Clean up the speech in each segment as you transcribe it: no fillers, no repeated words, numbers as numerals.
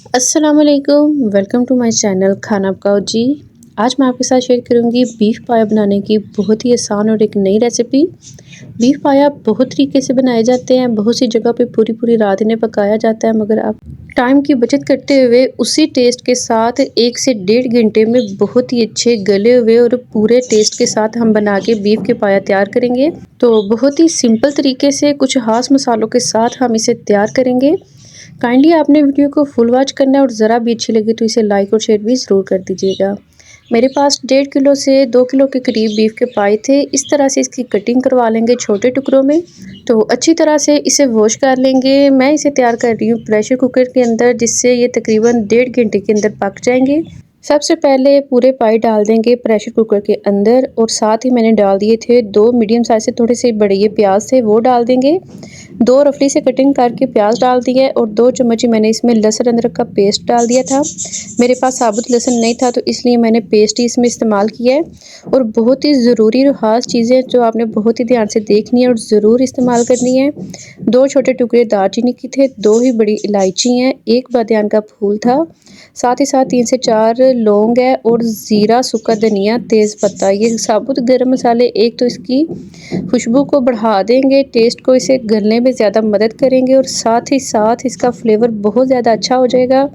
अस्सलाम वालेकुम, welcome to my channel खाना पकाओ जी। आज मैं आपके साथ शेयर करूंगी बीफ पाया बनाने की बहुत ही आसान और एक नई रेसिपी। बीफ पाया बहुत तरीके से बनाए जाते हैं, बहुत सी जगह पे पूरी पूरी रात इन्हें पकाया जाता है, मगर आप टाइम की बचत करते हुए उसी टेस्ट के साथ 1 से 1.5 घंटे में बहुत ही अच्छे गले हुए और पूरे टेस्ट के साथ हम बना के बीफ के पाया तैयार करेंगे। तो बहुत ही सिंपल तरीके से कुछ खास मसालों के साथ हम इसे तैयार करेंगे। काइंडली आपने वीडियो को फुल वॉच करना है और ज़रा भी अच्छी लगी तो इसे लाइक और शेयर भी ज़रूर कर दीजिएगा। मेरे पास 1.5 किलो से 2 किलो के करीब बीफ के पाए थे। इस तरह से इसकी कटिंग करवा लेंगे छोटे टुकड़ों में। तो अच्छी तरह से इसे वॉश कर लेंगे। मैं इसे तैयार कर रही हूँ प्रेशर कुकर के अंदर, जिससे ये तकरीबन 1.5 घंटे के अंदर पक जाएंगे। सबसे पहले पूरे पाए डाल देंगे प्रेशर कुकर के अंदर, और साथ ही मैंने डाल दिए थे 2 मीडियम साइज से थोड़े से बड़े ये प्याज थे, वो डाल देंगे। 2 रफली से कटिंग करके प्याज डाल दिया है, और 2 चम्मच ही मैंने इसमें लहसुन अदरक का पेस्ट डाल दिया था। मेरे पास साबुत लहसुन नहीं था तो इसलिए मैंने पेस्ट ही इसमें इस्तेमाल किया है। और बहुत ही ज़रूरी और ख़ास चीज़ें जो आपने बहुत ही ध्यान से देखनी है और ज़रूर इस्तेमाल करनी है। 2 छोटे टुकड़े दालचीनी के थे, 2 ही बड़ी इलायची हैं, 1 बादियान का फूल था, साथ ही साथ 3 से 4 लौंग है, और ज़ीरा, सूखा धनिया, तेज़ पत्ता। ये साबुत गरम मसाले एक तो इसकी खुशबू को बढ़ा देंगे, टेस्ट को इसे गलने में ज़्यादा मदद करेंगे, और साथ ही साथ इसका फ्लेवर बहुत ज़्यादा अच्छा हो जाएगा।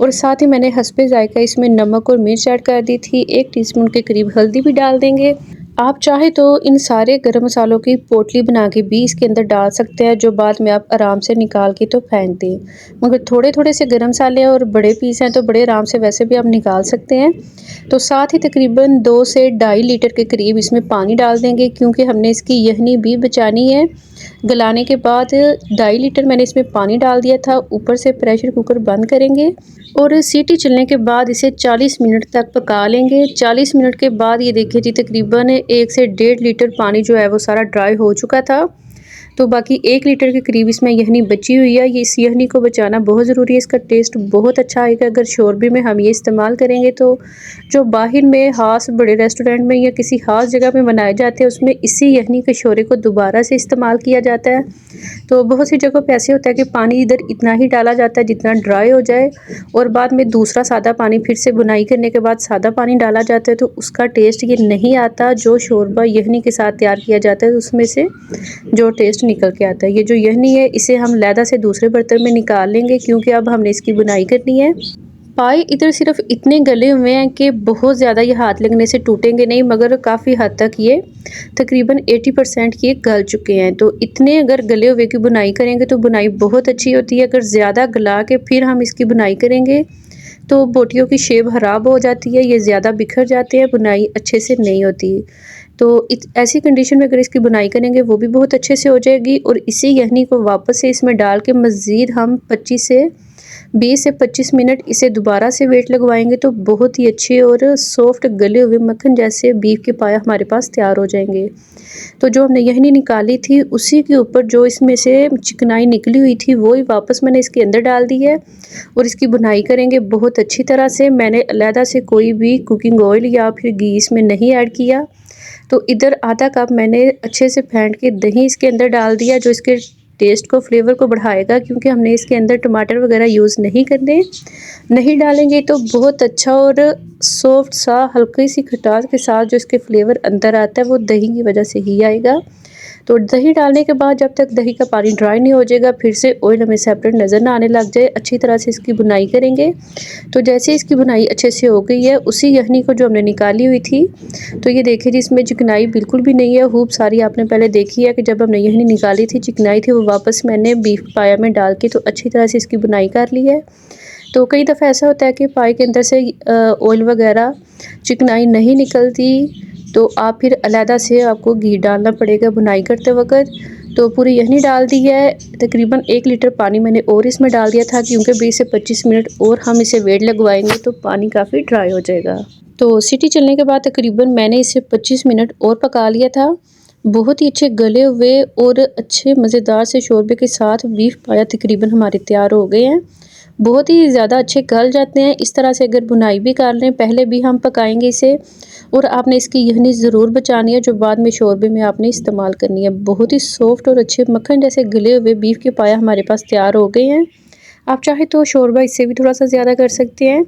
और साथ ही मैंने हस्बे जायका इसमें नमक और मिर्च ऐड कर दी थी। 1 टीस्पून के करीब हल्दी भी डाल देंगे। आप चाहे तो इन सारे गरम मसालों की पोटली बना के भी इसके अंदर डाल सकते हैं, जो बाद में आप आराम से निकाल के तो फेंक दें। मगर थोड़े थोड़े से गरम मसाले और बड़े पीस हैं तो बड़े आराम से वैसे भी आप निकाल सकते हैं। तो साथ ही तकरीबन 2 से 2.5 लीटर के करीब इसमें पानी डाल देंगे, क्योंकि हमने इसकी यखनी भी बचानी है। गलाने के बाद 2.5 लीटर मैंने इसमें पानी डाल दिया था। ऊपर से प्रेशर कुकर बंद करेंगे और सीटी चलने के बाद इसे 40 मिनट तक पका लेंगे। 40 मिनट के बाद ये देखिए जी, तकरीबन 1 से 1.5 लीटर पानी जो है वो सारा ड्राई हो चुका था। तो बाकी 1 लीटर के करीब इसमें यखनी बची हुई है। ये इस यखनी को बचाना बहुत ज़रूरी है, इसका टेस्ट बहुत अच्छा आएगा अगर शोरबे में हम ये इस्तेमाल करेंगे। तो जो बाहर में ख़ास बड़े रेस्टोरेंट में या किसी ख़ास जगह में बनाए जाते हैं, उसमें इसी यखनी के शोरे को दोबारा से इस्तेमाल किया जाता है। तो बहुत सी जगहों पे ऐसे होता है कि पानी इधर इतना ही डाला जाता है जितना ड्राई हो जाए, और बाद में दूसरा सादा पानी फिर से बुनाई करने के बाद सादा पानी डाला जाता है, तो उसका टेस्ट ये नहीं आता जो शोरबा यखनी के साथ तैयार किया जाता है, उसमें से जो टेस्ट निकल के आता है। ये जो यखनी है इसे हम लैदा से दूसरे बर्तन में निकाल लेंगे, क्योंकि अब हमने इसकी बुनाई करनी है। पाए इधर सिर्फ इतने गले हुए हैं कि बहुत ज़्यादा ये हाथ लगने से टूटेंगे नहीं, मगर काफ़ी हद तक ये तकरीबन 80% ये गल चुके हैं। तो इतने अगर गले हुए की बुनाई करेंगे तो बुनाई बहुत अच्छी होती है। अगर ज़्यादा गला के फिर हम इसकी बुनाई करेंगे तो बोटियों की शेप ख़राब हो जाती है, ये ज़्यादा बिखर जाते हैं, बुनाई अच्छे से नहीं होती। तो ऐसी कंडीशन में अगर इसकी बुनाई करेंगे वो भी बहुत अच्छे से हो जाएगी। और इसी यखनी को वापस से इसमें डाल के मज़ीद हम 20 से 25 मिनट इसे दोबारा से वेट लगवाएंगे, तो बहुत ही अच्छे और सॉफ्ट गले हुए मक्खन जैसे बीफ के पाया हमारे पास तैयार हो जाएंगे। तो जो हमने यखनी निकाली थी उसी के ऊपर जो इसमें से चिकनाई निकली हुई थी वो ही वापस मैंने इसके अंदर डाल दी है, और इसकी बुनाई करेंगे बहुत अच्छी तरह से। मैंने अलहदा से कोई भी कुकिंग ऑयल या फिर घी इसमें नहीं ऐड किया। तो इधर आधा कप मैंने अच्छे से फेंट के दही इसके अंदर डाल दिया, जो इसके टेस्ट को फ्लेवर को बढ़ाएगा, क्योंकि हमने इसके अंदर टमाटर वगैरह यूज़ नहीं करने। नहीं डालेंगे तो बहुत अच्छा और सॉफ्ट सा हल्की सी खटास के साथ जो इसके फ्लेवर अंदर आता है वो दही की वजह से ही आएगा। तो दही डालने के बाद जब तक दही का पानी ड्राई नहीं हो जाएगा, फिर से ऑयल हमें सेपरेट नज़र ना आने लग जाए, अच्छी तरह से इसकी बुनाई करेंगे। तो जैसे इसकी बुनाई अच्छे से हो गई है, उसी यखनी को जो हमने निकाली हुई थी, तो ये देखिए जी, इसमें चिकनाई बिल्कुल भी नहीं है। खूब सारी आपने पहले देखी है कि जब हमने यखनी निकाली थी चिकनाई थी, वो वापस मैंने बीफ पाया में डाल के तो अच्छी तरह से इसकी बुनाई कर ली है। तो कई दफ़ा ऐसा होता है कि पाए के अंदर से ऑयल वगैरह चिकनाई नहीं निकलती, तो आप फिर अलहदा से आपको घी डालना पड़ेगा बुनाई करते वक्त। तो पूरी यखनी डाल दी है। तकरीबन 1 लीटर पानी मैंने और इसमें डाल दिया था, क्योंकि 20 से 25 मिनट और हम इसे वेट लगवाएंगे तो पानी काफ़ी ड्राई हो जाएगा। तो सीटी चलने के बाद तकरीबन मैंने इसे 25 मिनट और पका लिया था। बहुत ही अच्छे गले हुए और अच्छे मज़ेदार से शोरबे के साथ बीफ पाया तकरीबन हमारे तैयार हो गए हैं। बहुत ही ज़्यादा अच्छे गल जाते हैं। इस तरह से अगर बुनाई भी कर लें, पहले भी हम पकाएंगे इसे, और आपने इसकी यखनी ज़रूर बचानी है जो बाद में शोरबे में आपने इस्तेमाल करनी है। बहुत ही सॉफ्ट और अच्छे मक्खन जैसे गले हुए बीफ के पाया हमारे पास तैयार हो गए हैं। आप चाहे तो शोरबा इससे भी थोड़ा सा ज़्यादा कर सकते हैं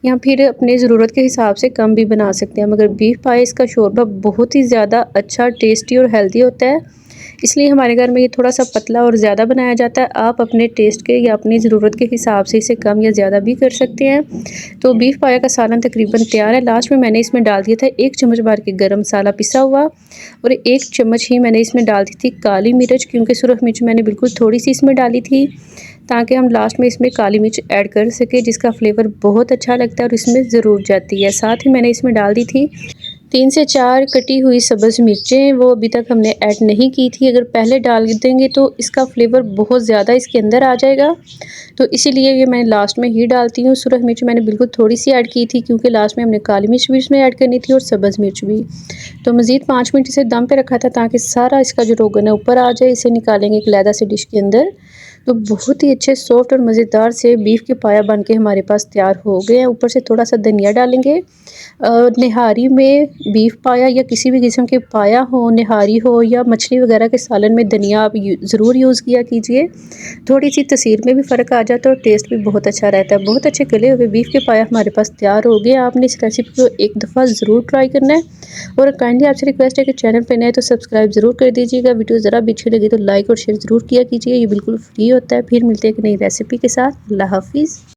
या फिर अपने ज़रूरत के हिसाब से कम भी बना सकते हैं, मगर बीफ पाया इसका शोरबा बहुत ही ज़्यादा अच्छा, टेस्टी और हेल्दी होता है, इसलिए हमारे घर में ये थोड़ा सा पतला और ज़्यादा बनाया जाता है। आप अपने टेस्ट के या अपनी ज़रूरत के हिसाब से इसे कम या ज़्यादा भी कर सकते हैं। तो बीफ पाया का सालन तकरीबन तैयार है। लास्ट में मैंने इसमें डाल दिया था 1 चम्मच भर के गरम मसाला पिसा हुआ, और 1 चम्मच ही मैंने इसमें डाल दी थी काली मिर्च, क्योंकि सुरख मिर्च मैंने बिल्कुल थोड़ी सी इसमें डाली थी ताकि हम लास्ट में इसमें काली मिर्च ऐड कर सके, जिसका फ्लेवर बहुत अच्छा लगता है और इसमें ज़रूर जाती है। साथ ही मैंने इसमें डाल दी थी 3 से 4 कटी हुई सब्ज़ मिर्चें, वो अभी तक हमने ऐड नहीं की थी। अगर पहले डाल देंगे तो इसका फ्लेवर बहुत ज़्यादा इसके अंदर आ जाएगा, तो इसीलिए ये मैं लास्ट में ही डालती हूँ। सुरख मिर्च मैंने बिल्कुल थोड़ी सी ऐड की थी, क्योंकि लास्ट में हमने काली मिर्च भी इसमें ऐड करनी थी और सब्ज़ मिर्च भी। तो मज़ीद 5 मिनट इसे दम पे रखा था ताकि सारा इसका जो रोगन है ऊपर आ जाए। इसे निकालेंगे एक लैदा से डिश के अंदर। तो बहुत ही अच्छे सॉफ्ट और मज़ेदार से बीफ के पाया बन के हमारे पास तैयार हो गए हैं। ऊपर से थोड़ा सा धनिया डालेंगे। निहारी में बीफ पाया या किसी भी किस्म के पाया हो, निहारी हो या मछली वगैरह के सालन में धनिया आप ज़रूर यूज़ किया कीजिए। थोड़ी सी तसीर में भी फ़र्क आ जाता है और टेस्ट भी बहुत अच्छा रहता है। बहुत अच्छे गले हुए बीफ के पाया हमारे पास तैयार हो गए। आपने इस रेसिपी को एक दफ़ा ज़रूर ट्राई करना है, और काइंडली आपसे रिक्वेस्ट है कि चैनल पर नए तो सब्सक्राइब ज़रूर कर दीजिएगा। वीडियो ज़रा भी अच्छी लगी तो लाइक और शेयर ज़रूर किया कीजिए, ये बिल्कुल फ्री होता है। फिर मिलते हैं एक नई रेसिपी के साथ। अल्लाह हाफिज़।